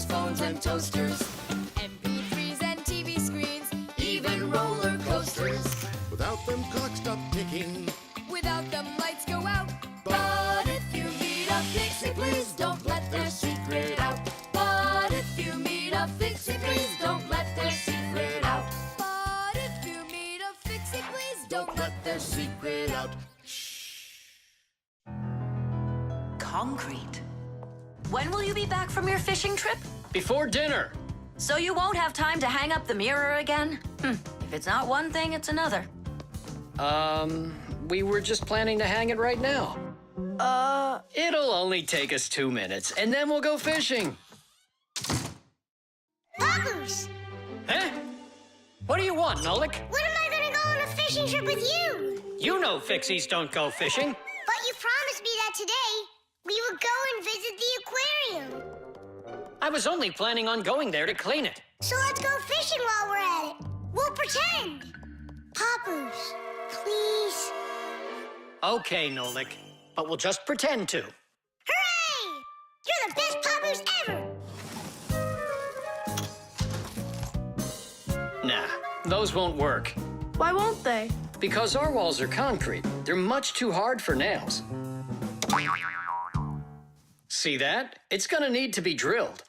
phones and toasters, MP3s and TV screens, even roller coasters. Without them, clocks stop ticking. Without them, lights go out. But if you meet a Fixie, please don't let their secret out. But if you meet a Fixie, please don't let their secret out. But if you meet a Fixie, please don't let their secret out. Concrete. When will you be back from your fishing trip? Before dinner. So you won't have time to hang up the mirror again? If it's not one thing, it's another. We were just planning to hang it right now. It'll only take us 2 minutes, and then we'll go fishing. Papoose! Huh? What do you want, Nolik? When am I gonna go on a fishing trip with you? You know Fixies don't go fishing. But you promised me that today we would go and visit the aquarium. I was only planning on going there to clean it. So let's go fishing while we're at it. We'll pretend. Papoose, please. Okay, Nolik, but we'll just pretend to. Hooray! You're the best Papoose ever! Nah, those won't work. Why won't they? Because our walls are concrete. They're much too hard for nails. See that? It's gonna need to be drilled.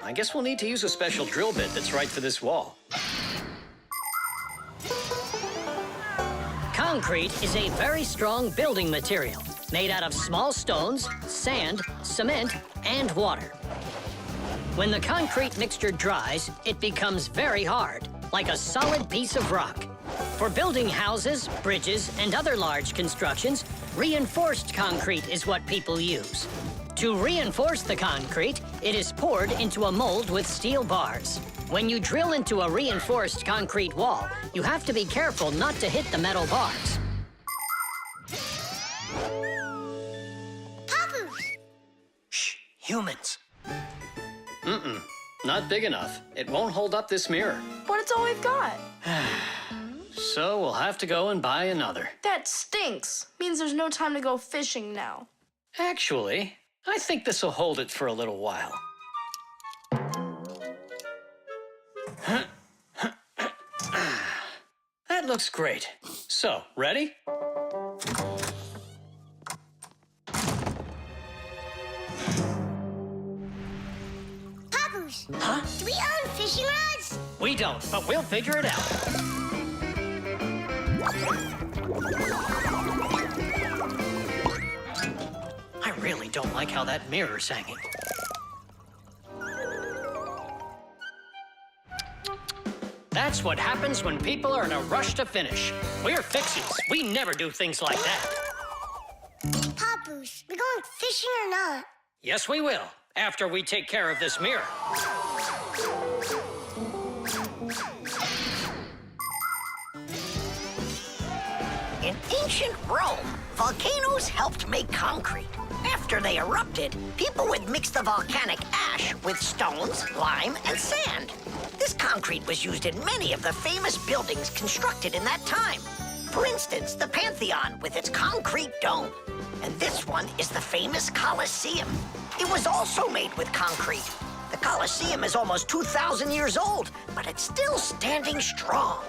I guess we'll need to use a special drill bit that's right for this wall. Concrete is a very strong building material made out of small stones, sand, cement, and water. When the concrete mixture dries, it becomes very hard, like a solid piece of rock. For building houses, bridges, and other large constructions, reinforced concrete is what people use. To reinforce the concrete, it is poured into a mold with steel bars. When you drill into a reinforced concrete wall, you have to be careful not to hit the metal bars. Papoose! Shh, humans. Not big enough. It won't hold up this mirror. But it's all we've got. So we'll have to go and buy another. That stinks. Means there's no time to go fishing now. Actually, I think this will hold it for a little while. That looks great. So, ready? Papoose! Huh? Do we own fishing rods? We don't, but we'll figure it out. I really don't like how that mirror's hanging. That's what happens when people are in a rush to finish. We're Fixies. We never do things like that. Papoose, we going fishing or not? Yes, we will, after we take care of this mirror. In ancient Rome, volcanoes helped make concrete. After they erupted, people would mix the volcanic ash with stones, lime, and sand. This concrete was used in many of the famous buildings constructed in that time. For instance, the Pantheon with its concrete dome. And this one is the famous Colosseum. It was also made with concrete. The Colosseum is almost 2,000 years old, but it's still standing strong.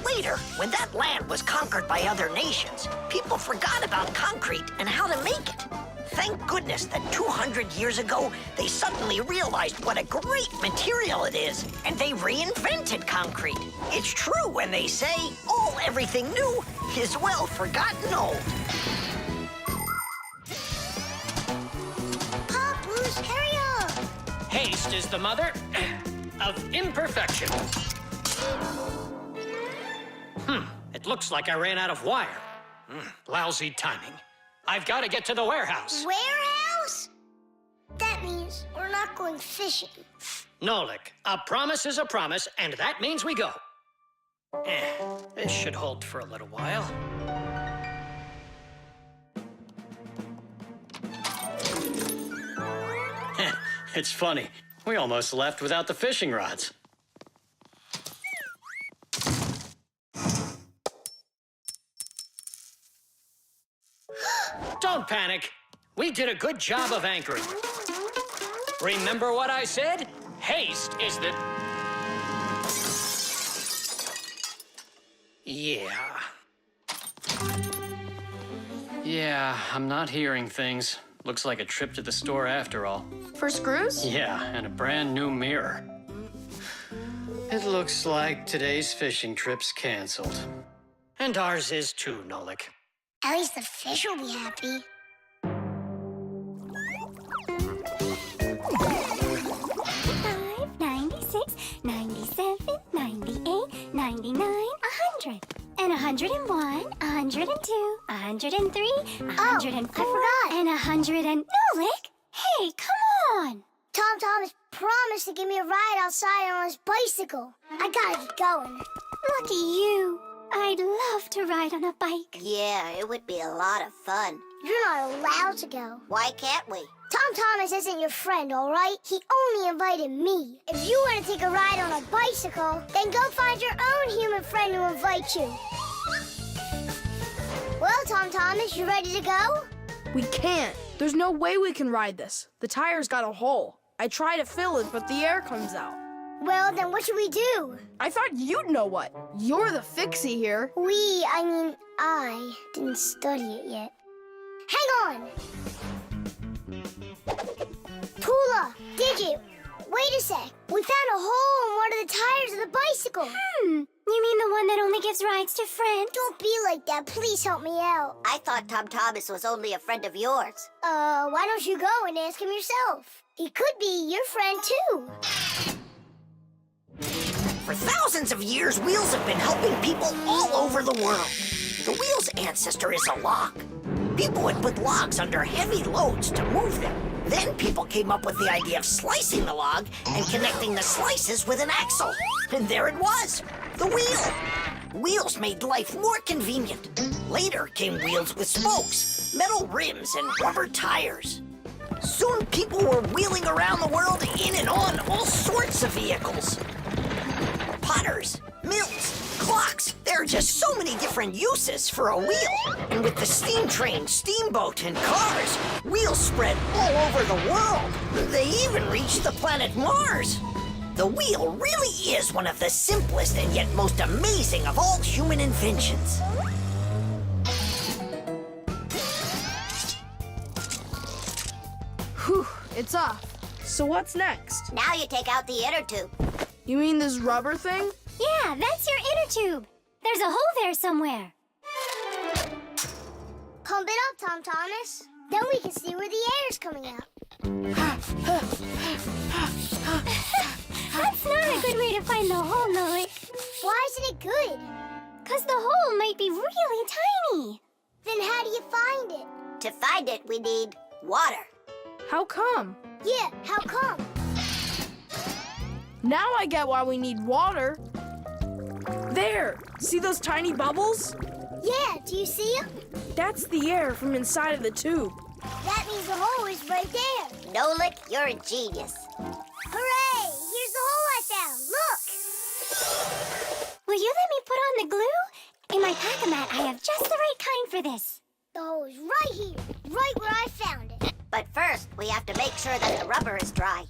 Later, when that land was conquered by other nations, people forgot about concrete and how to make it. Thank goodness that 200 years ago, they suddenly realized what a great material it is, and they reinvented concrete. It's true when they say, oh, everything new is well forgotten old. Papoose, hurry up! Haste is the mother of imperfection. It looks like I ran out of wire. Lousy timing. I've got to get to the warehouse. Warehouse? That means we're not going fishing. Nolik, a promise is a promise, and that means we go. This should hold for a little while. It's funny. We almost left without the fishing rods. Don't panic. We did a good job of anchoring. Remember what I said? Haste is the... Yeah, I'm not hearing things. Looks like a trip to the store after all. For screws? Yeah, and a brand new mirror. It looks like today's fishing trip's canceled. And ours is too, Nolik. At least the fish will be happy. 96, 97, 98, 99, 100. And 101, 102, 103, 104, forgot. and 100 and... Nolik! Hey, come on! Tom Thomas promised to give me a ride outside on his bicycle. I gotta get going. Lucky you. I'd love to ride on a bike. Yeah, it would be a lot of fun. You're not allowed to go. Why can't we? Tom Thomas isn't your friend, all right? He only invited me. If you want to take a ride on a bicycle, then go find your own human friend to invite you. Well, Tom Thomas, you ready to go? We can't. There's no way we can ride this. The tire's got a hole. I try to fill it, but the air comes out. Well, then what should we do? I thought you'd know what. You're the Fixie here. I didn't study it yet. Hang on! Tula, Digit, wait a sec. We found a hole in one of the tires of the bicycle. You mean the one that only gives rides to friends? Don't be like that. Please help me out. I thought Tom Thomas was only a friend of yours. Why don't you go and ask him yourself? He could be your friend, too. For thousands of years, wheels have been helping people all over the world. The wheel's ancestor is a log. People would put logs under heavy loads to move them. Then people came up with the idea of slicing the log and connecting the slices with an axle. And there it was, the wheel. Wheels made life more convenient. Later came wheels with spokes, metal rims, and rubber tires. Soon people were wheeling around the world in and on all sorts of vehicles. Potters, mills, clocks. There are just so many different uses for a wheel. And with the steam train, steamboat, and cars, wheels spread all over the world. They even reached the planet Mars. The wheel really is one of the simplest and yet most amazing of all human inventions. Whew, it's off. So what's next? Now you take out the inner tube. You mean this rubber thing? Yeah, that's your inner tube. There's a hole there somewhere. Pump it up, Tom Thomas. Then we can see where the air's coming out. That's not a good way to find the hole, Nolik. Why isn't it good? 'Cause the hole might be really tiny. Then how do you find it? To find it, we need water. How come? Yeah, how come? Now I get why we need water. There! See those tiny bubbles? Yeah, do you see them? That's the air from inside of the tube. That means the hole is right there. Nolik, you're a genius. Hooray! Here's the hole I found. Look! Will you let me put on the glue? In my pack-a-mat, I have just the right kind for this. The hole is right here, right where I found it. But first, we have to make sure that the rubber is dry.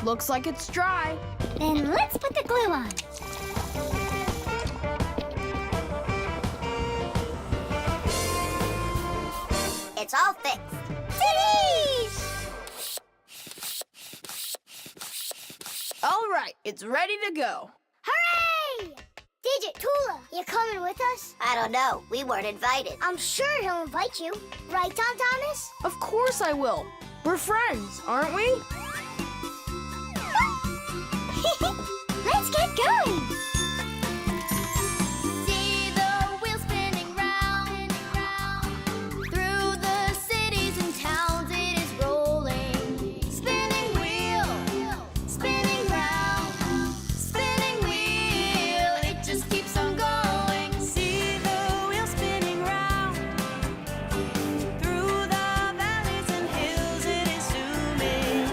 Looks like it's dry. Then let's put the glue on. It's all fixed. All right, it's ready to go. Hooray! Digit, Tula, you coming with us? I don't know. We weren't invited. I'm sure he'll invite you. Right, Tom Thomas? Of course I will. We're friends, aren't we? Let's get going. See the wheel spinning round, through the cities and towns it is rolling. Spinning wheel, spinning round, spinning wheel, it just keeps on going. See the wheel spinning round, through the valleys and hills it is zooming.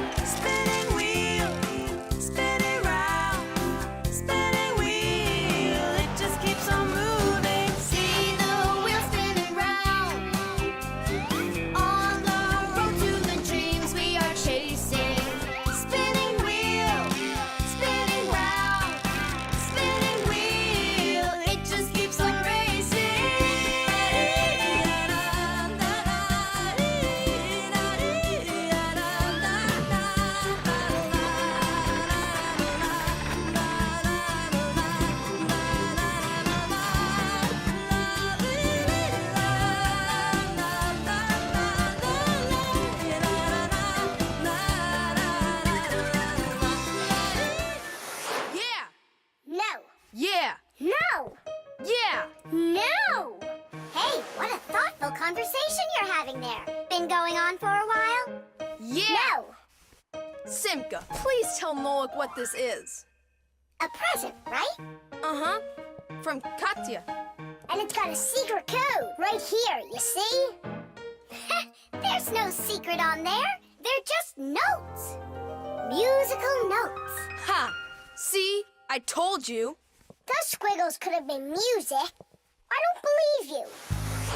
Simka, please tell Nolik what this is. A present, right? Uh-huh. From Katya. And it's got a secret code right here, you see? There's no secret on there. They're just notes. Musical notes. Ha! See? I told you. Those squiggles could have been music. I don't believe you.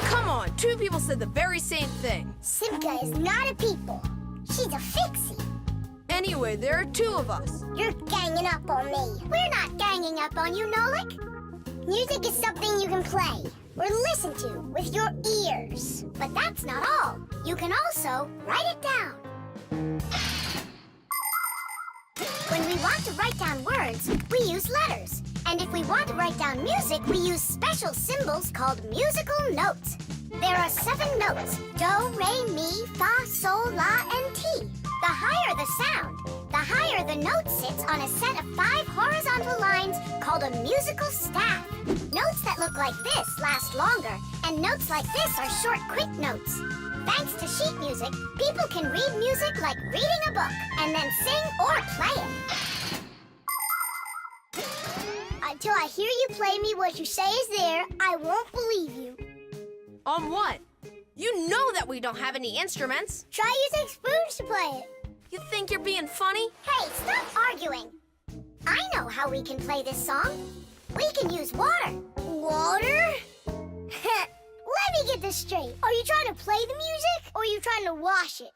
Come on, two people said the very same thing. Simka is not a people. She's a Fixie. Anyway, there are two of us. You're ganging up on me. We're not ganging up on you, Nolik. Music is something you can play or listen to with your ears. But that's not all. You can also write it down. When we want to write down words, we use letters. And if we want to write down music, we use special symbols called musical notes. There are 7 notes: do, re, mi, fa, sol, la, and ti. The higher the sound, the higher the note sits on a set of 5 horizontal lines called a musical staff. Notes that look like this last longer, and notes like this are short, quick notes. Thanks to sheet music, people can read music like reading a book, and then sing or play it. Until I hear you play me what you say is there, I won't believe you. On what? You know that we don't have any instruments. Try using spoons to play it. You think you're being funny? Hey, stop arguing. I know how we can play this song. We can use water. Water? Let me get this straight. Are you trying to play the music, or are you trying to wash it?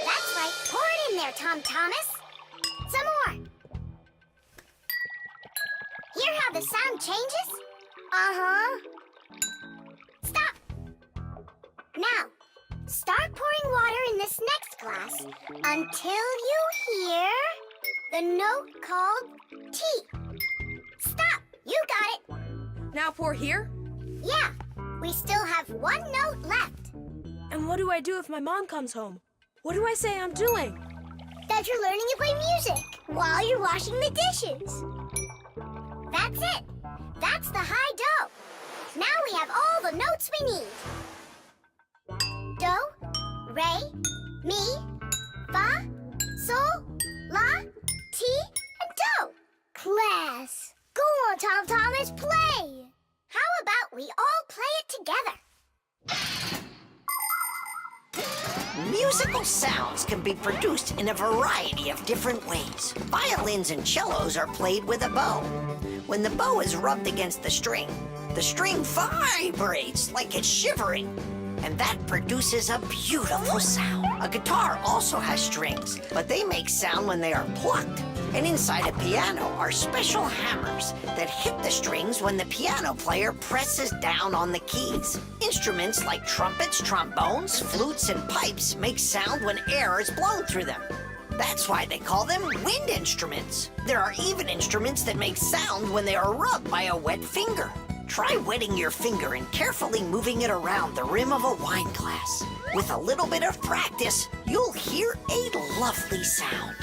That's right. Pour it in there, Tom Thomas. Some more. Hear how the sound changes? Uh-huh. Stop. Now, start pouring water in this next glass until you hear the note called T. Stop. You got it. Now pour here? Yeah. We still have 1 note left. And what do I do if my mom comes home? What do I say I'm doing? That you're learning to play music while you're washing the dishes. That's it. That's the high do. Now we have all the notes we need. Do, re, mi, fa, sol, la, ti, and do. Class, go on, Tom Thomas, play. How about we all play it together? Musical sounds can be produced in a variety of different ways. Violins and cellos are played with a bow. When the bow is rubbed against the string vibrates like it's shivering, and that produces a beautiful sound. A guitar also has strings, but they make sound when they are plucked. And inside a piano are special hammers that hit the strings when the piano player presses down on the keys. Instruments like trumpets, trombones, flutes, and pipes make sound when air is blown through them. That's why they call them wind instruments. There are even instruments that make sound when they are rubbed by a wet finger. Try wetting your finger and carefully moving it around the rim of a wine glass. With a little bit of practice, you'll hear a lovely sound.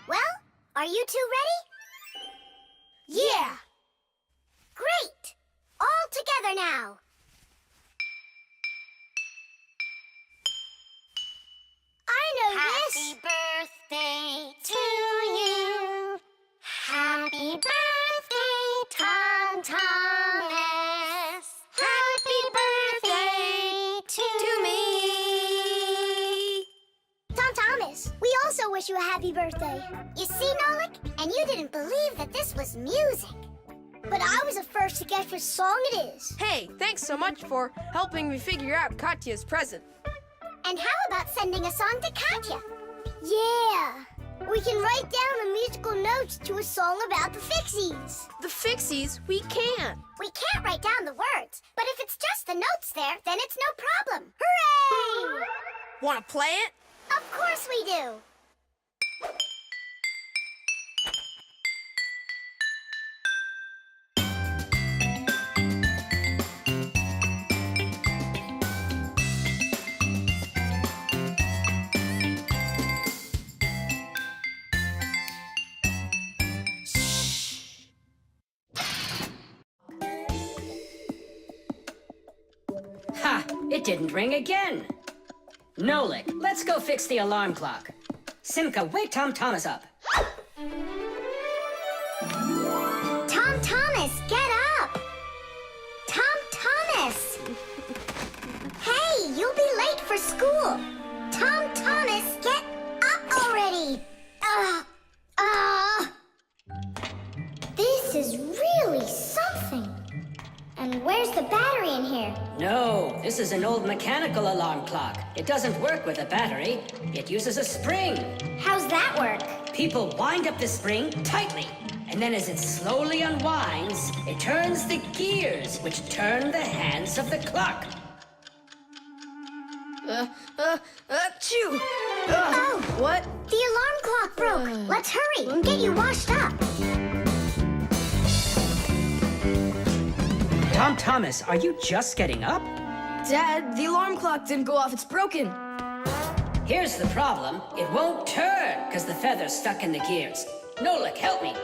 Well, are you two ready? Yeah! Great! All together now. I know this. Happy birthday to you. Happy birthday, Tom Thomas. Happy birthday to me. Tom Thomas, we also wish you a happy birthday. You see, Nolik? And you didn't believe that this was music. But I was the first to guess which song it is. Hey, thanks so much for helping me figure out Katya's present. And how about sending a song to Katya? Yeah! We can write down the musical notes to a song about the Fixies. The Fixies? We can't. We can't write down the words, but if it's just the notes there, then it's no problem. Hooray! Want to play it? Of course we do. Ha! It didn't ring again. Nolik, let's go fix the alarm clock. Simka, wake Tom Thomas up. Tom Thomas, get up! Tom Thomas! Hey, you'll be late for school. Tom Thomas, get up already! This is really something. And where's the battery in here? No, this is an old mechanical alarm clock. It doesn't work with a battery. It uses a spring. How's that work? People wind up the spring tightly, and then as it slowly unwinds, it turns the gears, which turn the hands of the clock. Achoo! Oh, What? the alarm clock broke. Let's hurry and get you washed up. Tom Thomas, are you just getting up? Dad, the alarm clock didn't go off. It's broken. Here's the problem. It won't turn because the feather's stuck in the gears. Nolik, help me.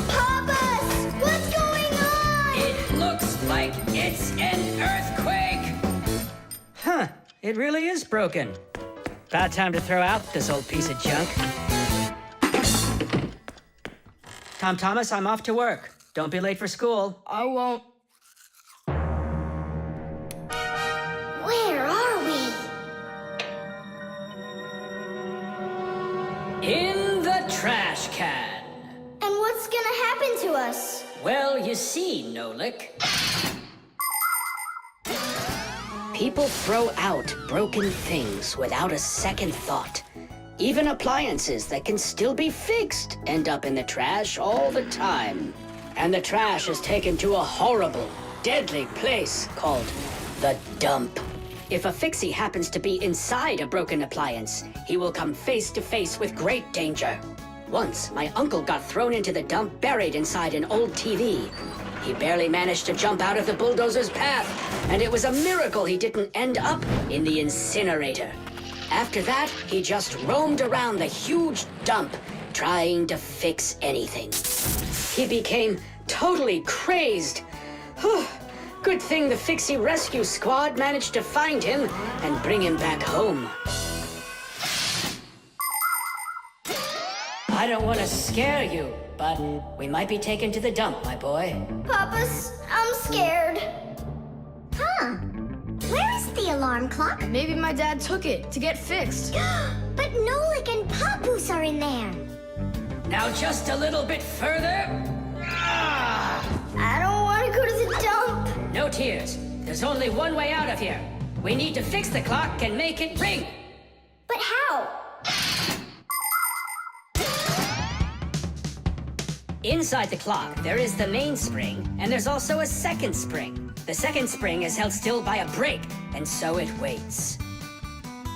Papas, what's going on? It looks like it's an earthquake. Huh, it really is broken. About time to throw out this old piece of junk. Tom Thomas, I'm off to work. Don't be late for school. I won't. Where are we? In the trash can. And what's gonna happen to us? Well, you see, Nolik. People throw out broken things without a second thought. Even appliances that can still be fixed end up in the trash all the time. And the trash is taken to a horrible, deadly place called the dump. If a Fixie happens to be inside a broken appliance, he will come face to face with great danger. Once, my uncle got thrown into the dump buried inside an old TV. He barely managed to jump out of the bulldozer's path, and it was a miracle he didn't end up in the incinerator. After that, he just roamed around the huge dump, trying to fix anything. He became totally crazed. Whew. Good thing the Fixie rescue squad managed to find him and bring him back home. I don't want to scare you, but we might be taken to the dump, my boy. Papas, I'm scared. Huh? Where is the alarm clock? Maybe my dad took it to get fixed. But Nolik and Papoose are in there. Now just a little bit further. I don't want to go to the dump. No tears. There's only one way out of here. We need to fix the clock and make it ring. But how? Inside the clock, there is the main spring, and there's also a second spring. The second spring is held still by a brake, and so it waits.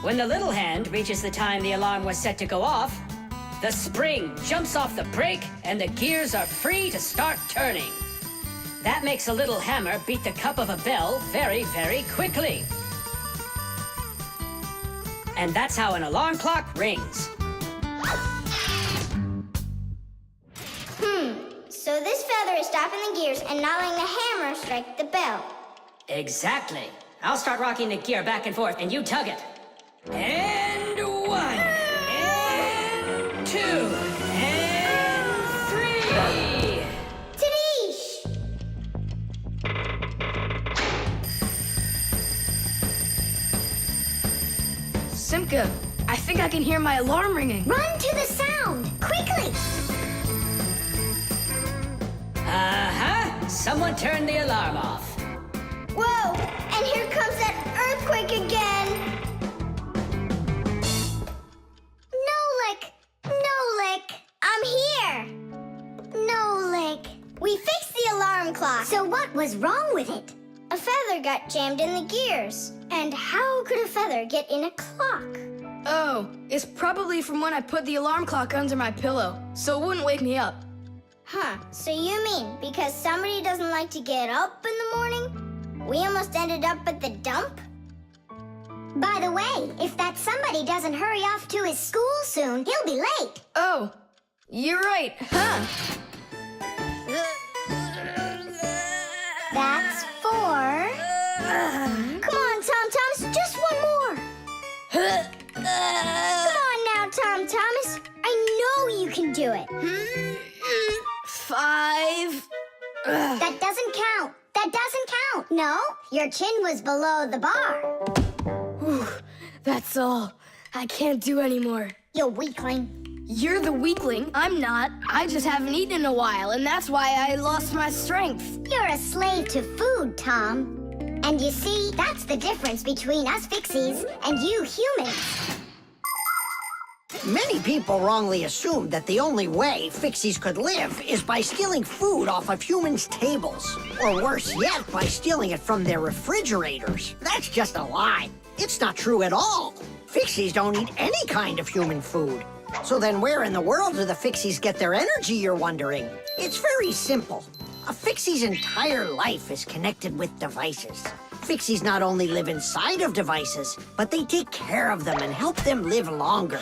When the little hand reaches the time the alarm was set to go off, the spring jumps off the brake, and the gears are free to start turning. That makes a little hammer beat the cup of a bell very, very quickly. And that's how an alarm clock rings. So this feather is stopping the gears and not letting the hammer strike the bell. Exactly. I'll start rocking the gear back and forth, and you tug it. And 1, and 2, and 3. Tadish! Simka, I think I can hear my alarm ringing. Run to the sound! Quickly! Uh-huh. Someone turned the alarm off. Whoa! And here comes that earthquake again! Nolik! Nolik! I'm here! Nolik! We fixed the alarm clock. So what was wrong with it? A feather got jammed in the gears. And how could a feather get in a clock? Oh, it's probably from when I put the alarm clock under my pillow, so it wouldn't wake me up. Huh, so you mean because somebody doesn't like to get up in the morning? We almost ended up at the dump? By the way, if that somebody doesn't hurry off to his school soon, he'll be late. Oh, you're right, huh? That doesn't count. That doesn't count. No, your chin was below the bar. Whew, that's all. I can't do anymore. You weakling. You're the weakling. I'm not. I just haven't eaten in a while, and that's why I lost my strength. You're a slave to food, Tom. And you see, that's the difference between us Fixies and you humans. Many people wrongly assume that the only way Fixies could live is by stealing food off of humans' tables. Or worse yet, by stealing it from their refrigerators. That's just a lie. It's not true at all. Fixies don't eat any kind of human food. So then where in the world do the Fixies get their energy, you're wondering? It's very simple. A Fixie's entire life is connected with devices. Fixies not only live inside of devices, but they take care of them and help them live longer.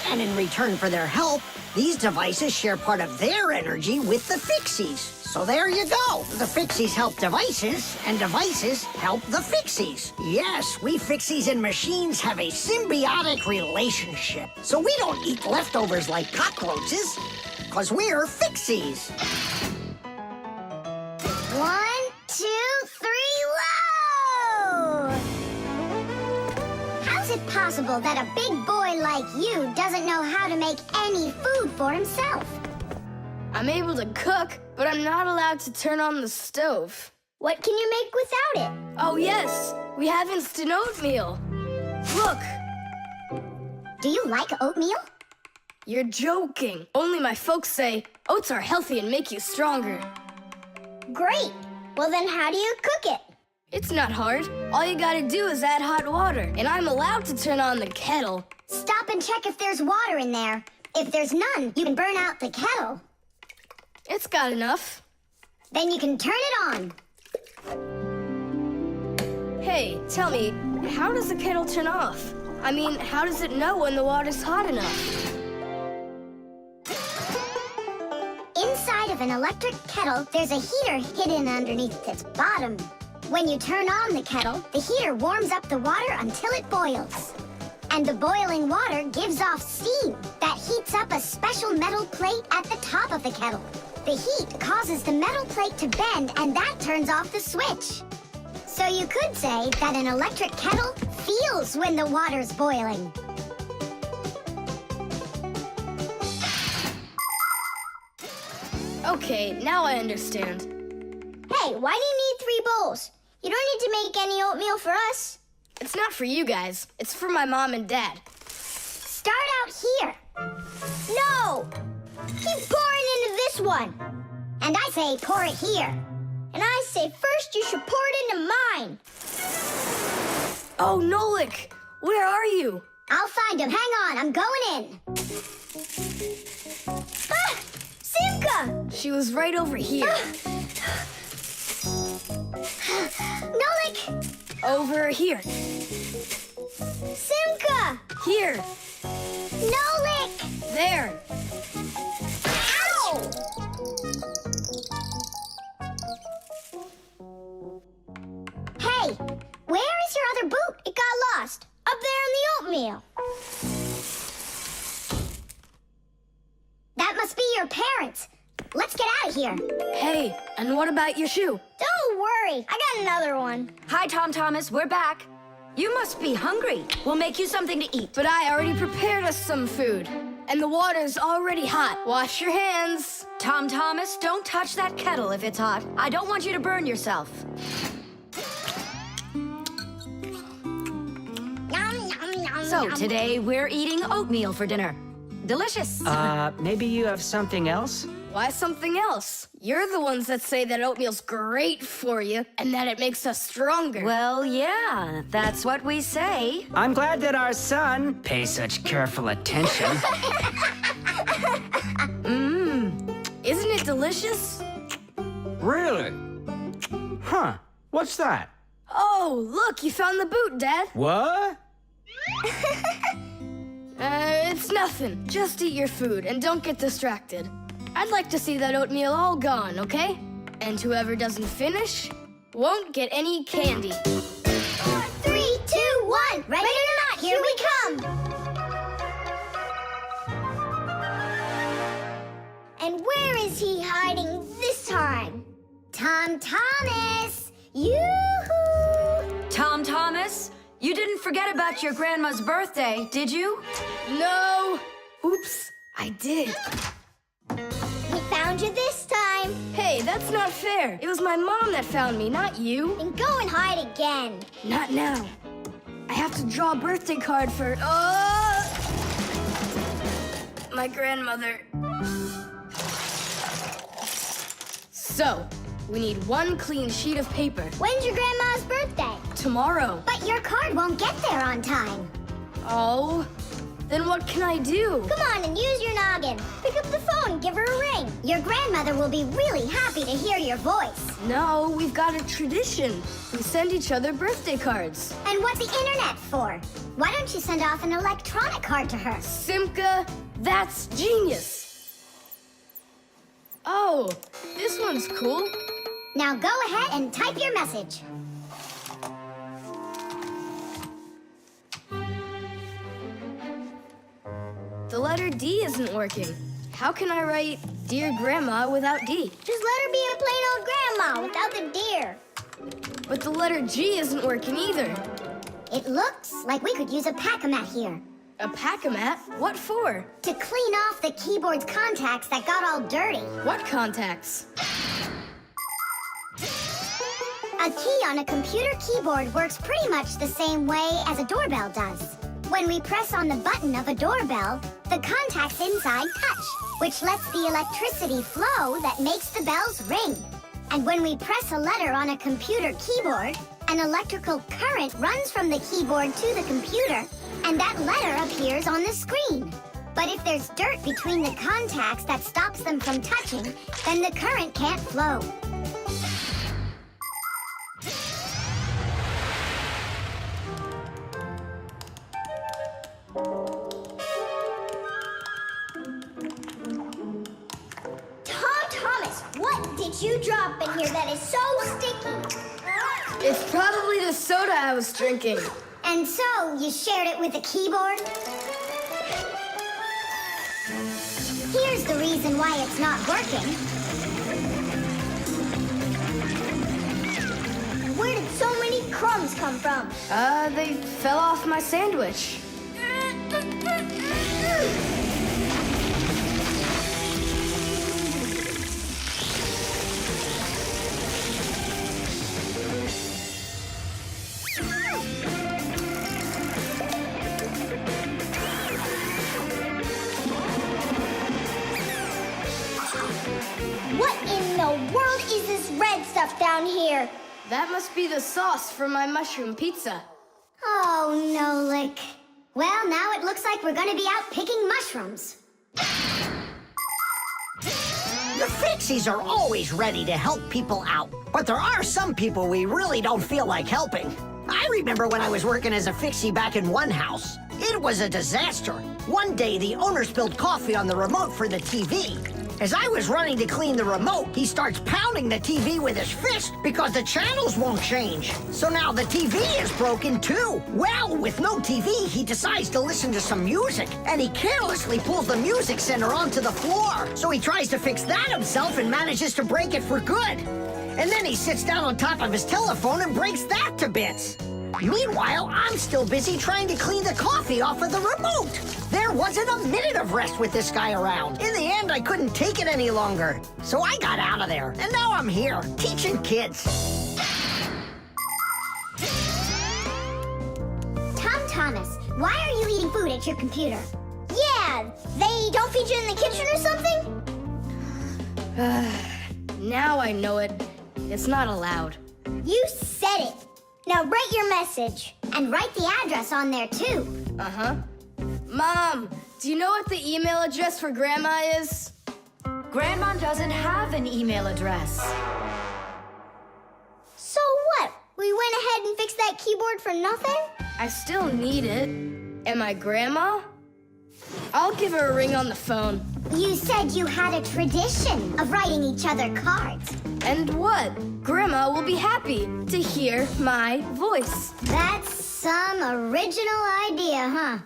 And in return for their help, these devices share part of their energy with the Fixies. So there you go. The Fixies help devices, and devices help the Fixies. Yes, we Fixies and machines have a symbiotic relationship. So we don't eat leftovers like cockroaches, because we're Fixies. 1, 2, 3, load! How's it possible that a big boy like you doesn't know how to make any food for himself? I'm able to cook, but I'm not allowed to turn on the stove. What can you make without it? Oh, yes. We have instant oatmeal. Look. Do you like oatmeal? You're joking. Only my folks say oats are healthy and make you stronger. Great. Well, then how do you cook it? It's not hard. All you gotta do is add hot water, and I'm allowed to turn on the kettle. Stop and check if there's water in there. If there's none, you can burn out the kettle. It's got enough. Then you can turn it on. Hey, tell me, how does the kettle turn off? I mean, how does it know when the water's hot enough? Inside of an electric kettle, there's a heater hidden underneath its bottom. When you turn on the kettle, the heater warms up the water until it boils. And the boiling water gives off steam that heats up a special metal plate at the top of the kettle. The heat causes the metal plate to bend, and that turns off the switch. So you could say that an electric kettle feels when the water's boiling. Okay, now I understand. Hey, why do you need 3 bowls? You don't need to make any oatmeal for us. It's not for you guys. It's for my mom and dad. Start out here. No! Keep pouring into this one. And I say pour it here. And I say first you should pour it into mine. Oh, Nolik! Where are you? I'll find him. Hang on, I'm going in. Ah! Simka! She was right over here. Nolik! Over here. Simka! Here. Nolik! There. Ow! Hey, where is your other boot? It got lost. Up there in the oatmeal. That must be your parents. Let's get out of here. Hey, and what about your shoe? Don't worry, I got another one. Hi, Tom Thomas. We're back. You must be hungry. We'll make you something to eat. But I already prepared us some food. And the water's already hot. Wash your hands. Tom Thomas, don't touch that kettle if it's hot. I don't want you to burn yourself. So today we're eating oatmeal for dinner. Delicious. Maybe you have something else? Why something else? You're the ones that say that oatmeal's great for you and that it makes us stronger. Well, yeah, that's what we say. I'm glad that our son pays such careful attention. Isn't it delicious? Really? Huh. What's that? Oh, look, you found the boot, Dad. What? It's nothing. Just eat your food and don't get distracted. I'd like to see that oatmeal all gone, okay? And whoever doesn't finish won't get any candy. 3, 2, 1. Ready or not, here we come. And where is he hiding this time? Tom Thomas! Yoo-hoo! Tom Thomas, you didn't forget about your grandma's birthday, did you? No! Oops, I did. We found you this time. Hey, that's not fair. It was my mom that found me, not you. Then go and hide again. Not now. I have to draw a birthday card for... my grandmother. So, we need one clean sheet of paper. When's your grandma's birthday? Tomorrow. But your card won't get there on time. Oh, then what can I do? Come on and use your noggin. Pick up the phone and give her a ring. Your grandmother will be really happy to hear your voice. No, we've got a tradition. We send each other birthday cards. And what's the internet for? Why don't you send off an electronic card to her? Simka, that's genius. Oh, this one's cool. Now go ahead and type your message. The letter D isn't working. How can I write Dear Grandma without D? Just let her be a plain old grandma without the deer. But the letter G isn't working either. It looks like we could use a pack-a-mat here. A pack-a-mat? What for? To clean off the keyboard's contacts that got all dirty. What contacts? A key on a computer keyboard works pretty much the same way as a doorbell does. When we press on the button of a doorbell, the contacts inside touch, which lets the electricity flow that makes the bells ring. And when we press a letter on a computer keyboard, an electrical current runs from the keyboard to the computer, and that letter appears on the screen. But if there's dirt between the contacts that stops them from touching, then the current can't flow. What did you drop in here that is so sticky? It's probably the soda I was drinking. And so, you shared it with the keyboard? Here's the reason why it's not working. Where did so many crumbs come from? They fell off my sandwich. What in the world is this red stuff down here? That must be the sauce for my mushroom pizza. Oh, Nolik. Well, now it looks like we're gonna be out picking mushrooms. The Fixies are always ready to help people out, but there are some people we really don't feel like helping. I remember when I was working as a Fixie back in one house. It was a disaster. One day, the owner spilled coffee on the remote for the TV. As I was running to clean the remote, he starts pounding the TV with his fist because the channels won't change. So now the TV is broken too. Well, with no TV, he decides to listen to some music, and he carelessly pulls the music center onto the floor. So he tries to fix that himself and manages to break it for good. And then he sits down on top of his telephone and breaks that to bits. Meanwhile, I'm still busy trying to clean the coffee off of the remote. There wasn't a minute of rest with this guy around. In the end, I couldn't take it any longer. So I got out of there, and now I'm here, teaching kids. Tom Thomas, why are you eating food at your computer? Yeah, they don't feed you in the kitchen or something? Now I know it. It's not allowed. You said it. Now write your message. And write the address on there, too. Uh-huh. Mom, do you know what the email address for Grandma is? Grandma doesn't have an email address. So what? We went ahead and fixed that keyboard for nothing? I still need it. Am I Grandma? I'll give her a ring on the phone. You said you had a tradition of writing each other cards. And what? Grandma will be happy to hear my voice. That's some original idea, huh?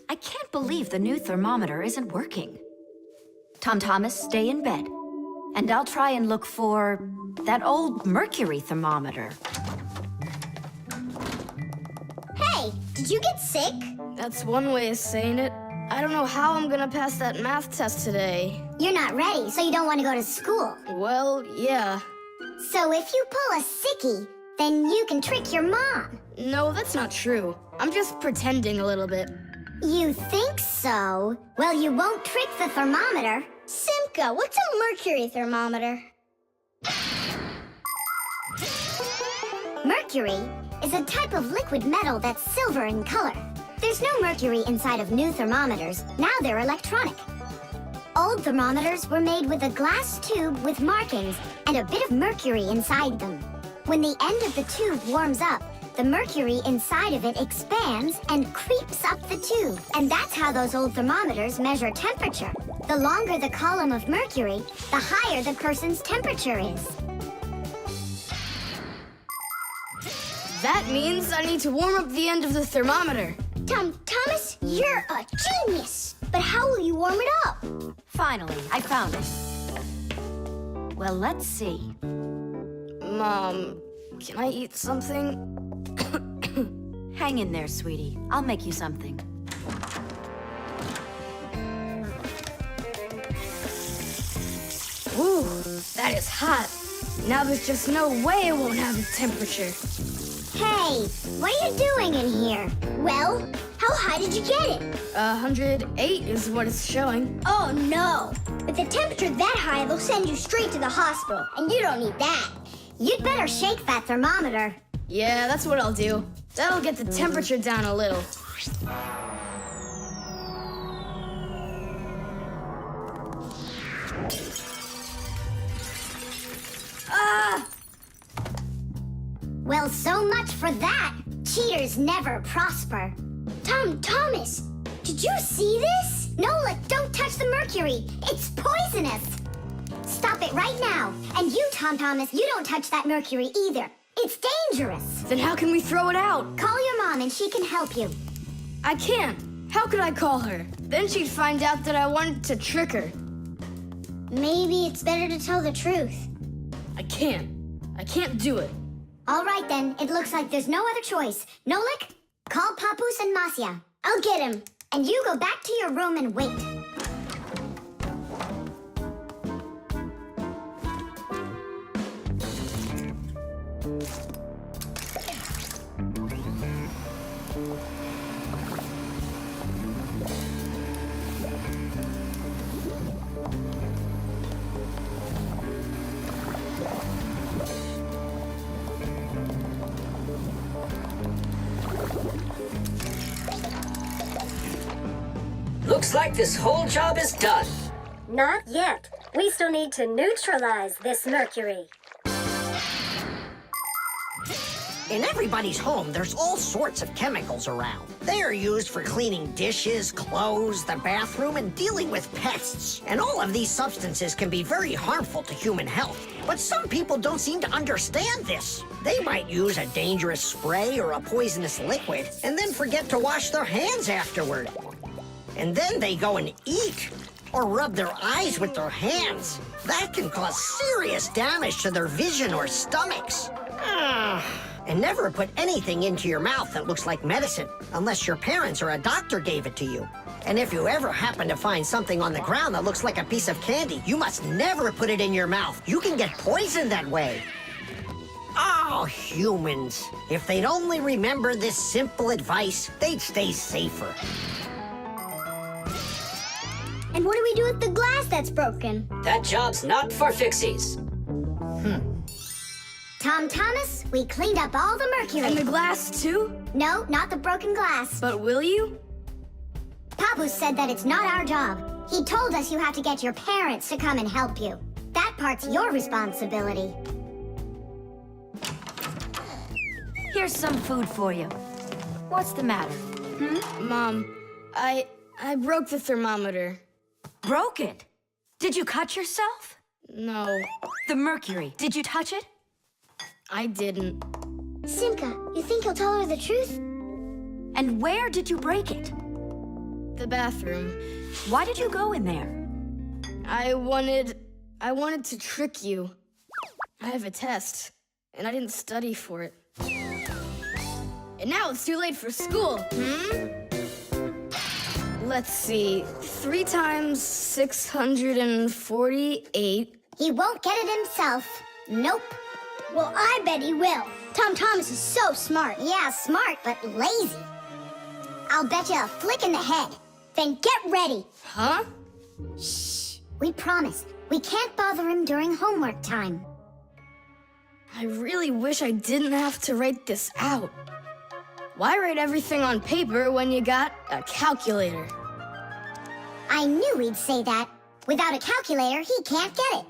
I can't believe the new thermometer isn't working. Tom Thomas, stay in bed. And I'll try and look for that old mercury thermometer. Hey, did you get sick? That's one way of saying it. I don't know how I'm gonna pass that math test today. You're not ready, so you don't want to go to school. Well, yeah. So if you pull a sickie, then you can trick your mom. No, that's not true. I'm just pretending a little bit. You think so? Well, you won't trick the thermometer. Simka, what's a mercury thermometer? Mercury is a type of liquid metal that's silver in color. There's no mercury inside of new thermometers. Now they're electronic. Old thermometers were made with a glass tube with markings and a bit of mercury inside them. When the end of the tube warms up, the mercury inside of it expands and creeps up the tube. And that's how those old thermometers measure temperature. The longer the column of mercury, the higher the person's temperature is. That means I need to warm up the end of the thermometer. Thomas, you're a genius. But how will you warm it up? Finally, I found it. Well, let's see. Mom, can I eat something? Hang in there, sweetie. I'll make you something. Ooh, that is hot. Now there's just no way it won't have a temperature. Hey, what are you doing in here? Well, how high did you get it? 108 is what it's showing. Oh no! With a temperature that high, they'll send you straight to the hospital, and you don't need that. You'd better shake that thermometer. Yeah, that's what I'll do. That'll get the temperature down a little. Ah! Well, so much for that. Cheaters never prosper. Thomas, did you see this? Nolik, don't touch the mercury. It's poisonous. Stop it right now. And you, Thomas, you don't touch that mercury either. It's dangerous. Then how can we throw it out? Call your mom and she can help you. I can't. How could I call her? Then she'd find out that I wanted to trick her. Maybe it's better to tell the truth. I can't. I can't do it. All right then, it looks like there's no other choice. Nolik, call Papoose and Masya. I'll get him. And you go back to your room and wait. Looks like this whole job is done. Not yet. We still need to neutralize this mercury. In everybody's home, there's all sorts of chemicals around. They are used for cleaning dishes, clothes, the bathroom, and dealing with pests. And all of these substances can be very harmful to human health. But some people don't seem to understand this. They might use a dangerous spray or a poisonous liquid and then forget to wash their hands afterward. And then they go and eat or rub their eyes with their hands. That can cause serious damage to their vision or stomachs. And never put anything into your mouth that looks like medicine, unless your parents or a doctor gave it to you. And if you ever happen to find something on the ground that looks like a piece of candy, you must never put it in your mouth. You can get poisoned that way. Oh, humans. If they'd only remember this simple advice, they'd stay safer. And what do we do with the glass that's broken? That job's not for Fixies. Thomas, we cleaned up all the mercury. And the glass, too? No, not the broken glass. But will you? Papoose said that it's not our job. He told us you have to get your parents to come and help you. That part's your responsibility. Here's some food for you. What's the matter? Mom, I broke the thermometer. Broke it? Did you cut yourself? No, The mercury, did you touch it? I didn't. Simka, you think he'll tell her the truth? And where did you break it? The bathroom. Why did you go in there? I wanted to trick you. I have a test, and I didn't study for it. And now it's too late for school, Let's see, 3 times 648. He won't get it himself. Nope. Well, I bet he will. Tom Thomas is so smart. Yeah, smart, but lazy. I'll bet you a flick in the head. Then get ready. Huh? Shh. We promise. We can't bother him during homework time. I really wish I didn't have to write this out. Why write everything on paper when you got a calculator? I knew he'd say that. Without a calculator, he can't get it.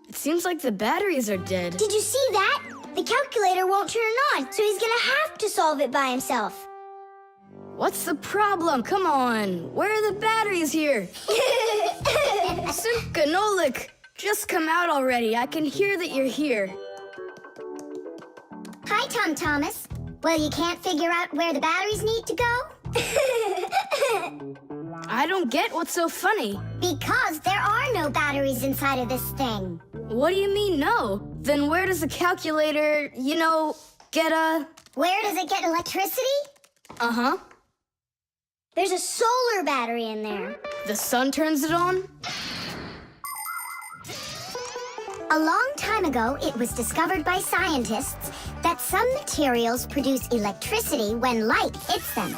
It seems like the batteries are dead. Did you see that? The calculator won't turn on, so he's gonna have to solve it by himself. What's the problem? Come on. Where are the batteries here? Simka and Nolik, just come out already. I can hear that you're here. Hi, Tom Thomas. Well, you can't figure out where the batteries need to go? I don't get what's so funny. Because there are no batteries inside of this thing. What do you mean, no? Then where does the calculator, get a... Where does it get electricity? Uh-huh. There's a solar battery in there. The sun turns it on? A long time ago, it was discovered by scientists that some materials produce electricity when light hits them.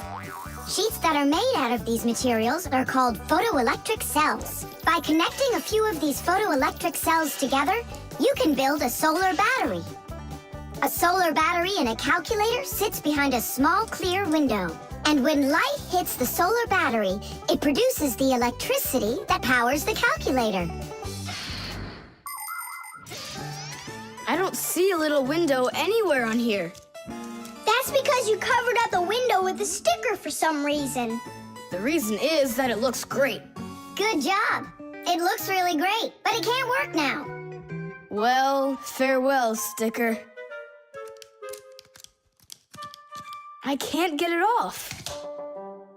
Sheets that are made out of these materials are called photoelectric cells. By connecting a few of these photoelectric cells together, you can build a solar battery. A solar battery in a calculator sits behind a small clear window. And when light hits the solar battery, it produces the electricity that powers the calculator. I don't see a little window anywhere on here. That's because you covered up the window with a sticker for some reason. The reason is that it looks great. Good job. It looks really great, but it can't work now. Well, farewell, sticker. I can't get it off.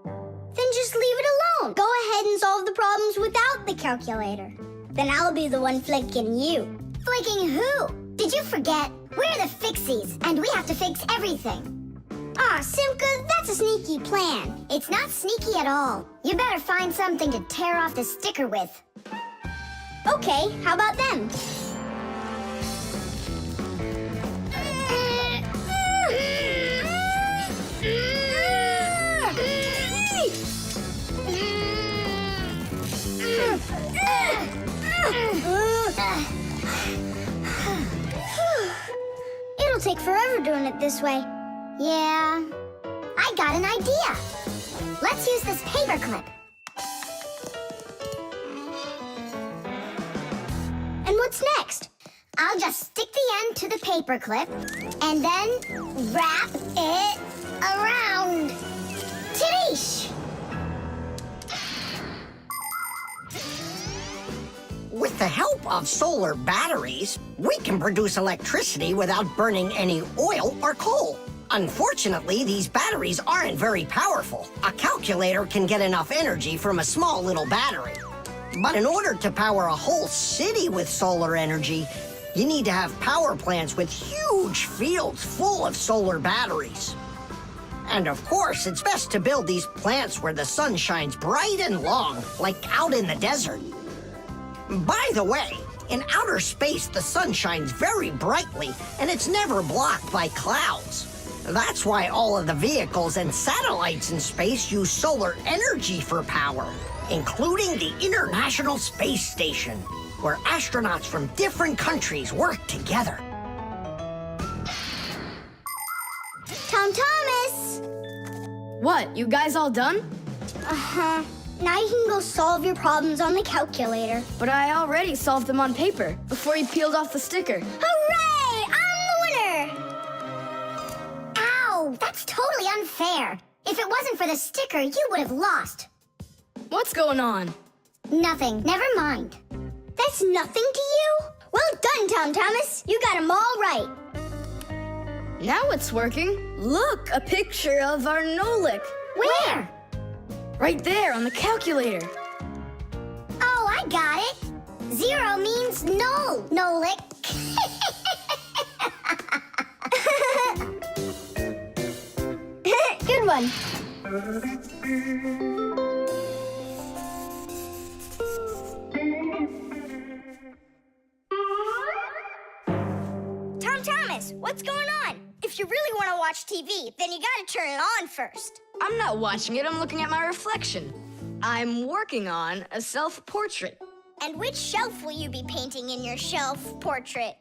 Then just leave it alone. Go ahead and solve the problems without the calculator. Then I'll be the one flicking you. Flicking who? Did you forget? We're the Fixies, and we have to fix everything. Ah, Simka, that's a sneaky plan. It's not sneaky at all. You better find something to tear off the sticker with. Okay, how about them? It'll take forever doing it this way. Yeah, I got an idea. Let's use this paper clip. And what's next? I'll just stick the end to the paper clip and then wrap it around. Tidish! With the help of solar batteries, we can produce electricity without burning any oil or coal. Unfortunately, these batteries aren't very powerful. A calculator can get enough energy from a small little battery. But in order to power a whole city with solar energy, you need to have power plants with huge fields full of solar batteries. And of course, it's best to build these plants where the sun shines bright and long, like out in the desert. By the way, in outer space, the sun shines very brightly, and it's never blocked by clouds. That's why all of the vehicles and satellites in space use solar energy for power, including the International Space Station, where astronauts from different countries work together. Tom Thomas! What, you guys all done? Uh-huh. Now you can go solve your problems on the calculator. But I already solved them on paper before you peeled off the sticker. Hooray! I'm the winner! Ow! That's totally unfair. If it wasn't for the sticker, you would have lost. What's going on? Nothing. Never mind. That's nothing to you? Well done, Tom Thomas. You got them all right. Now it's working. Look, a picture of our Nolik. Where? Right there on the calculator. Oh, I got it. 0 means no, Nolik. Good one. Tom Thomas, what's going on? If you really want to watch TV, then you gotta turn it on first. I'm not watching it, I'm looking at my reflection. I'm working on a self-portrait. And which shelf will you be painting in your shelf portrait?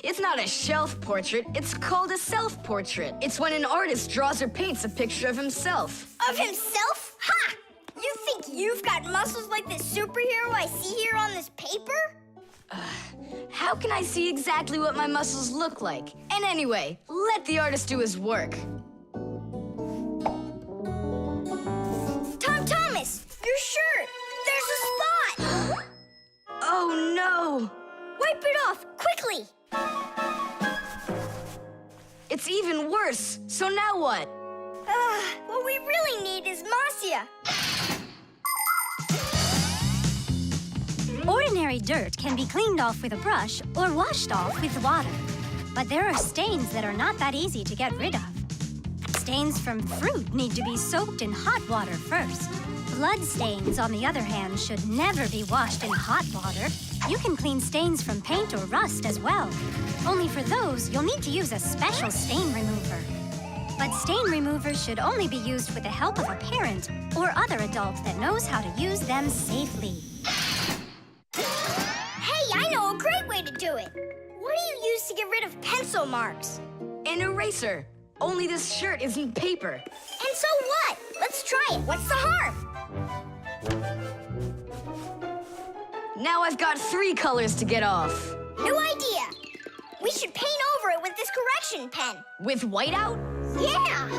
It's not a shelf portrait, it's called a self-portrait. It's when an artist draws or paints a picture of himself. Of himself? Ha! You think you've got muscles like this superhero I see here on this paper? How can I see exactly what my muscles look like? And anyway, let the artist do his work. Tom Thomas, your shirt! There's a spot! Oh no! Wipe it off, quickly! It's even worse. So now what? What we really need is Marcia. Ordinary dirt can be cleaned off with a brush or washed off with water. But there are stains that are not that easy to get rid of. Stains from fruit need to be soaked in hot water first. Blood stains, on the other hand, should never be washed in hot water. You can clean stains from paint or rust as well. Only for those, you'll need to use a special stain remover. But stain removers should only be used with the help of a parent or other adult that knows how to use them safely. Hey, I know a great way to do it. What do you use to get rid of pencil marks? An eraser. Only this shirt isn't paper. And so what? Let's try it. What's the harm? Now I've got 3 colors to get off. New idea. We should paint over it with this correction pen. With whiteout? Yeah!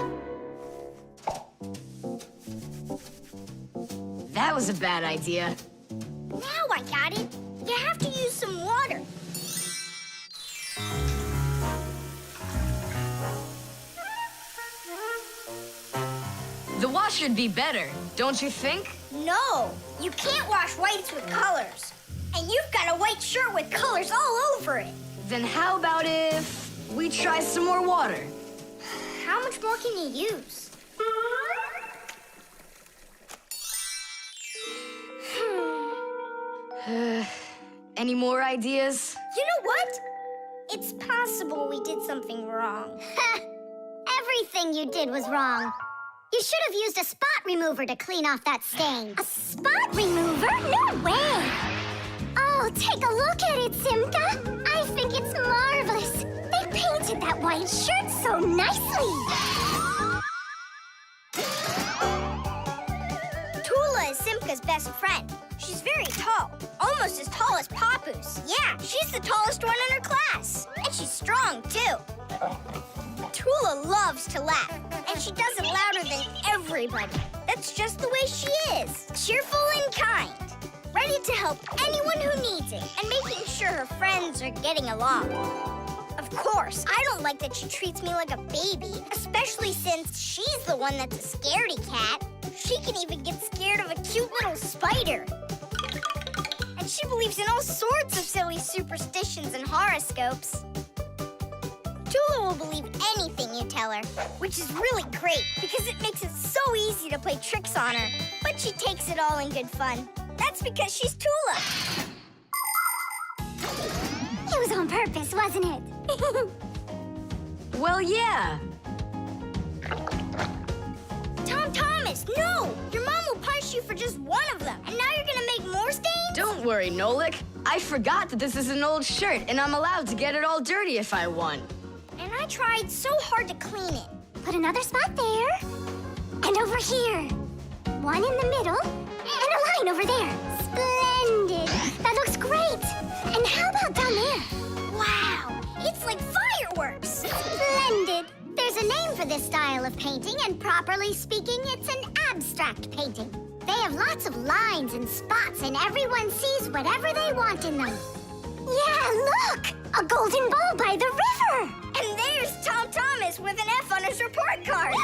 That was a bad idea. Now I got it. You have to use some water. The wash should be better, don't you think? No, you can't wash whites with colors. And you've got a white shirt with colors all over it. Then how about if we try some more water? How much more can you use? Any more ideas? You know what? It's possible we did something wrong. Everything you did was wrong. You should have used a spot remover to clean off that stain. A spot remover? No way! Oh, take a look at it, Simka. I think it's marvelous. They painted that white shirt so nicely. Tula is Simka's best friend. She's very tall, almost as tall as Papoose. Yeah, she's the tallest one in her class. And she's strong, too. Tula loves to laugh, and she does it louder than everybody. That's just the way she is. Cheerful and kind. Ready to help anyone who needs it, and making sure her friends are getting along. Of course, I don't like that she treats me like a baby, especially since she's the one that's a scaredy cat. She can even get scared of a cute little spider. And she believes in all sorts of silly superstitions and horoscopes. Tula will believe anything you tell her, which is really great because it makes it so easy to play tricks on her. But she takes it all in good fun. That's because she's Tula. It was on purpose, wasn't it? Well, yeah. Tom Thomas, no! Your mom will punish you for just one of them, and now you're gonna make more stains? Don't worry, Nolik. I forgot that this is an old shirt, and I'm allowed to get it all dirty if I want. And I tried so hard to clean it. Put another spot there. And over here. One in the middle. And a line over there. Splendid. That looks great. And how about down there? Wow, it's like fireworks. Splendid. There's a name for this style of painting, and properly speaking, it's an abstract painting. They have lots of lines and spots, and everyone sees whatever they want in them. Yeah, look! A golden ball by the river! And there's Tom Thomas Thomas with an F on his report card.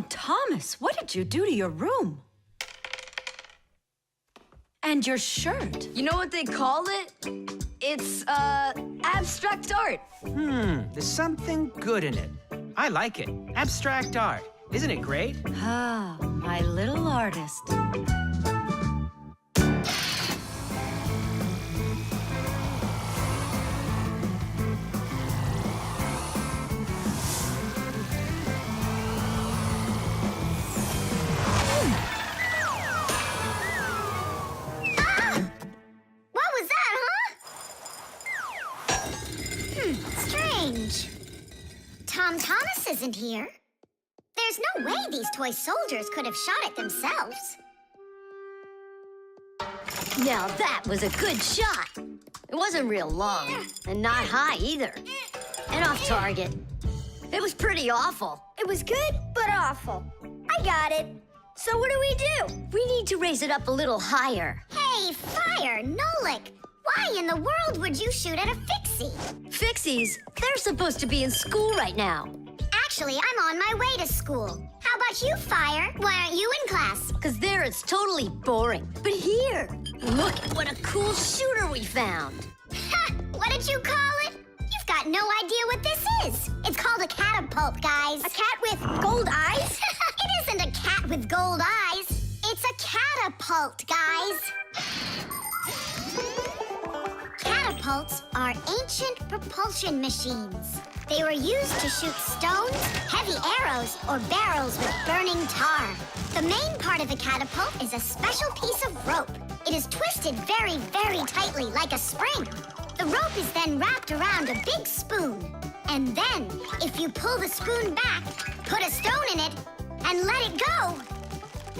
Thomas, what did you do to your room? And your shirt? You know what they call it? It's, abstract art. There's something good in it. I like it. Abstract art. Isn't it great? Ah, my little artist. Strange. Thomas isn't here. There's no way these toy soldiers could have shot it themselves. Now that was a good shot. It wasn't real long, and not high either. And off target. It was pretty awful. It was good, but awful. I got it. So what do we do? We need to raise it up a little higher. Hey, Fire, Nolik! Why in the world would you shoot at a Fixie? Fixies, they're supposed to be in school right now. Actually, I'm on my way to school. How about you, Fire? Why aren't you in class? Because there it's totally boring. But here, look at what a cool shooter we found. Ha! What did you call it? You've got no idea what this is. It's called a catapult, guys. A cat with gold eyes? It isn't a cat with gold eyes. It's a catapult, guys. Catapults are ancient propulsion machines. They were used to shoot stones, heavy arrows, or barrels with burning tar. The main part of a catapult is a special piece of rope. It is twisted very, very tightly like a spring. The rope is then wrapped around a big spoon. And then, if you pull the spoon back, put a stone in it, and let it go,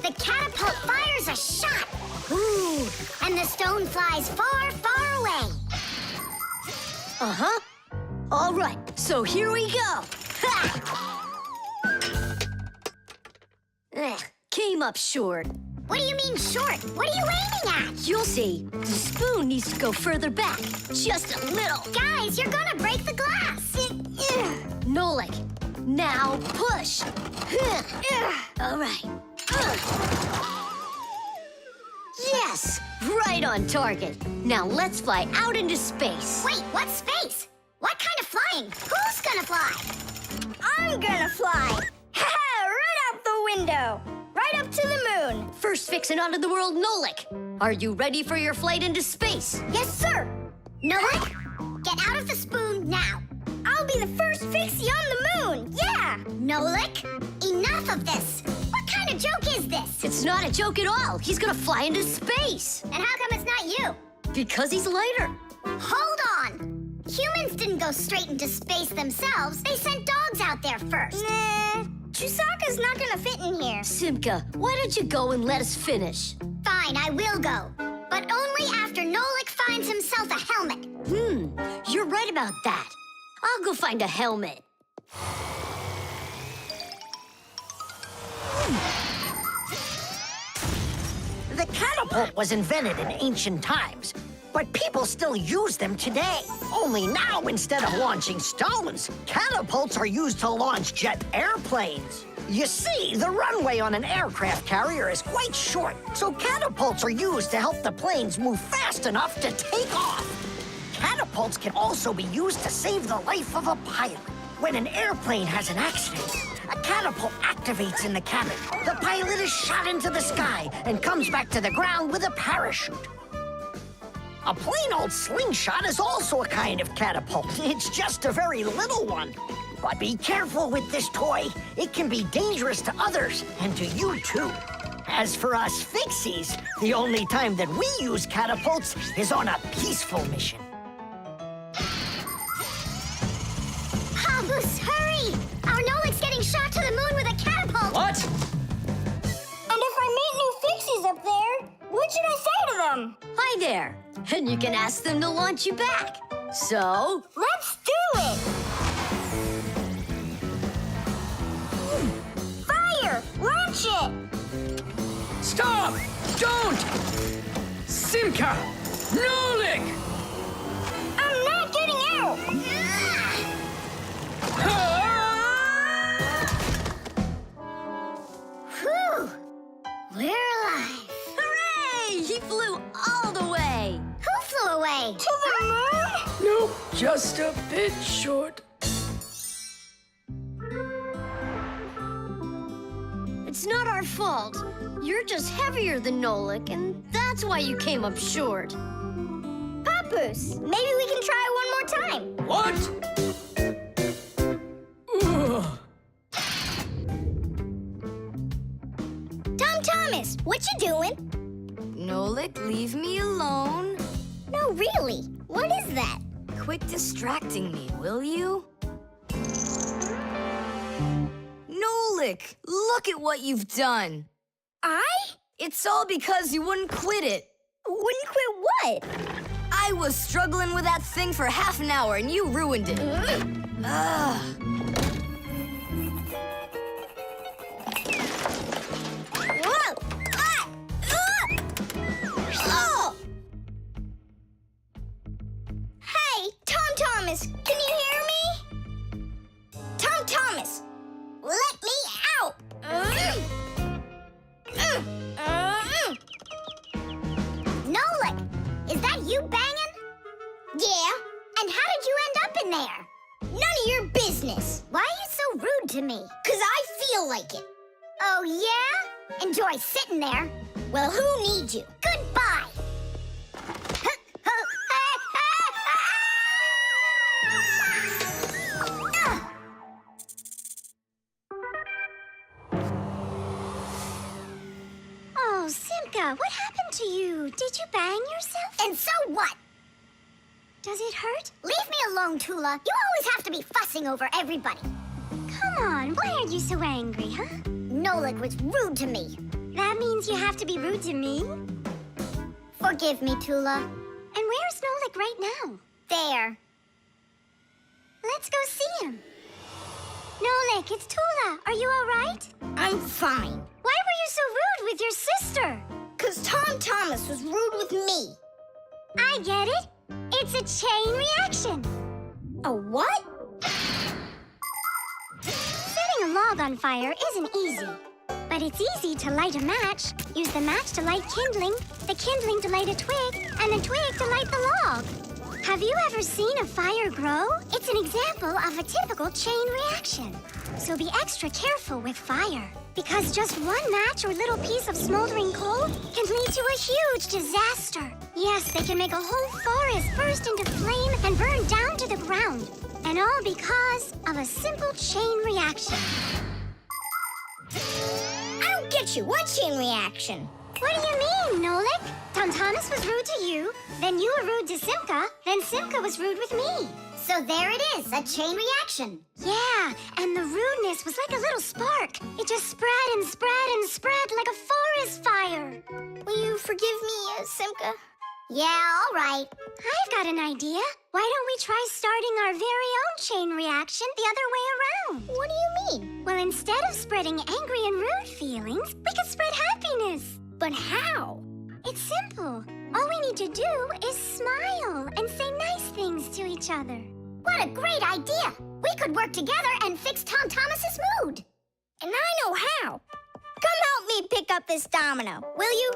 the catapult fires a shot. Ooh, and the stone flies far, far away. Uh-huh. All right, so here we go. Ha! Came up short. What do you mean short? What are you aiming at? You'll see. The spoon needs to go further back. Just a little. Guys, you're gonna break the glass. Nolik, now push. All right. Yes, right on target. Now let's fly out into space. Wait, what space? What kind of flying? Who's gonna fly? I'm gonna fly. Right out the window. Right up to the moon. First fixin' onto the world, Nolik. Are you ready for your flight into space? Yes, sir. Nolik, get out of the spoon now. I'll be the first Fixie on the moon. Yeah. Nolik, enough of this. What kind of joke is this? It's not a joke at all. He's gonna fly into space. And how come it's not you? Because he's lighter. Hold on. Humans didn't go straight into space themselves. They sent dogs out there first. Nah, Chusaka's not gonna fit in here. Simka, why don't you go and let us finish? Fine, I will go. But only after Nolik finds himself a helmet. You're right about that. I'll go find a helmet. The catapult was invented in ancient times, but people still use them today. Only now, instead of launching stones, catapults are used to launch jet airplanes. You see, the runway on an aircraft carrier is quite short, so catapults are used to help the planes move fast enough to take off. Catapults can also be used to save the life of a pilot. When an airplane has an accident, a catapult activates in the cabin. The pilot is shot into the sky and comes back to the ground with a parachute. A plain old slingshot is also a kind of catapult. It's just a very little one. But be careful with this toy. It can be dangerous to others and to you too. As for us Fixies, the only time that we use catapults is on a peaceful mission. Habus, hurry! Our Nolik's getting shot to the moon with a catapult! What? And if I meet new Fixies up there, what should I say to them? Hi there. And you can ask them to launch you back. So? Let's do it! Fire! Launch it! Stop! Don't! Simka! Nolik! I'm not getting out! just a bit short. It's not our fault. You're just heavier than Nolik, and that's why you came up short. Papoose, maybe we can try one more time. What? Tom Thomas, what you doing? Nolik, leave me alone. No, really. What is that? Quit distracting me, will you? Nolik, look at what you've done. It's all because you wouldn't quit it. Wouldn't quit what? I was struggling with that thing for half an hour and you ruined it. Ugh. Whoa! Oh! Hey, Tom Thomas, can you hear me? Tom Thomas, let me out! Nolik, is that you banging? Yeah. And how did you end up in there? None of your business. Why are you so rude to me? 'Cause I feel like it. Oh, yeah? Enjoy sitting there. Well, who needs you? Goodbye. Oh, Simka, what happened to you? Did you bang yourself? And so what? Does it hurt? Leave me alone, Tula. You always have to be fussing over everybody. Come on, why are you so angry, huh? Nolik was rude to me. That means you have to be rude to me? Forgive me, Tula. And where's Nolik right now? There. Let's go see him. Nolik, it's Tula. Are you all right? I'm fine. Why were you so rude with your sister? 'Cause Tom Thomas was rude with me. I get it. It's a chain reaction. A what? Setting a log on fire isn't easy. But it's easy to light a match, use the match to light kindling, the kindling to light a twig, and the twig to light the log. Have you ever seen a fire grow? It's an example of a typical chain reaction. So be extra careful with fire, because just one match or little piece of smoldering coal can lead to a huge disaster. Yes, they can make a whole forest burst into flame and burn down to the ground. And all because of a simple chain reaction. I don't get you. What chain reaction? What do you mean, Nolik? Tom Thomas was rude to you, then you were rude to Simka, then Simka was rude with me. So there it is, a chain reaction. Yeah, and the rudeness was like a little spark. It just spread and spread and spread like a forest fire. Will you forgive me, Simka? Yeah, all right. I've got an idea. Why don't we try starting our very own chain reaction the other way around? What do you mean? Well, instead of spreading angry and rude feelings, we could spread happiness. But how? It's simple. All we need to do is smile and say nice things to each other. What a great idea! We could work together and fix Tom Thomas's mood. And I know how. Come help me pick up this domino, will you?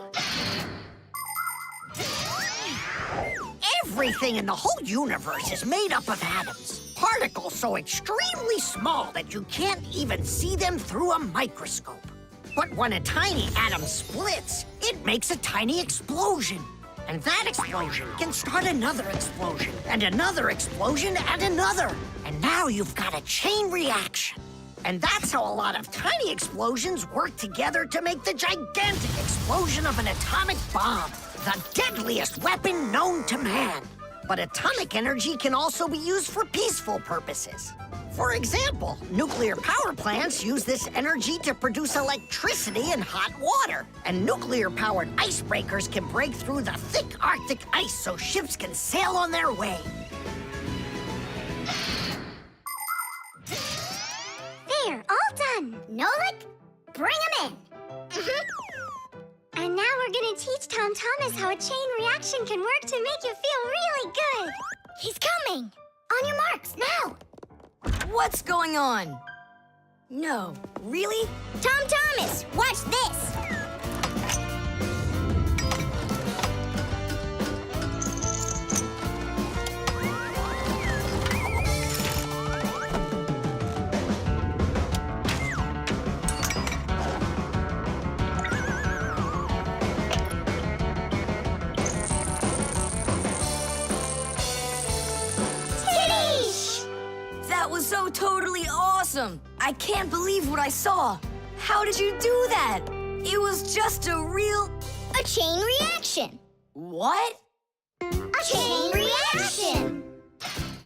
Everything in the whole universe is made up of atoms. Particles so extremely small that you can't even see them through a microscope. But when a tiny atom splits, it makes a tiny explosion. And that explosion can start another explosion, and another explosion, and another. And now you've got a chain reaction. And that's how a lot of tiny explosions work together to make the gigantic explosion of an atomic bomb, the deadliest weapon known to man. But atomic energy can also be used for peaceful purposes. For example, nuclear power plants use this energy to produce electricity and hot water. And nuclear-powered icebreakers can break through the thick Arctic ice so ships can sail on their way. There, all done. Nolik, bring him in. And now we're gonna teach Tom Thomas how a chain reaction can work to make you feel really good. He's coming. On your marks, now. What's going on? No, really? Tom Thomas, watch this. That was so totally awesome! I can't believe what I saw! How did you do that? It was just a chain reaction. What? A chain reaction!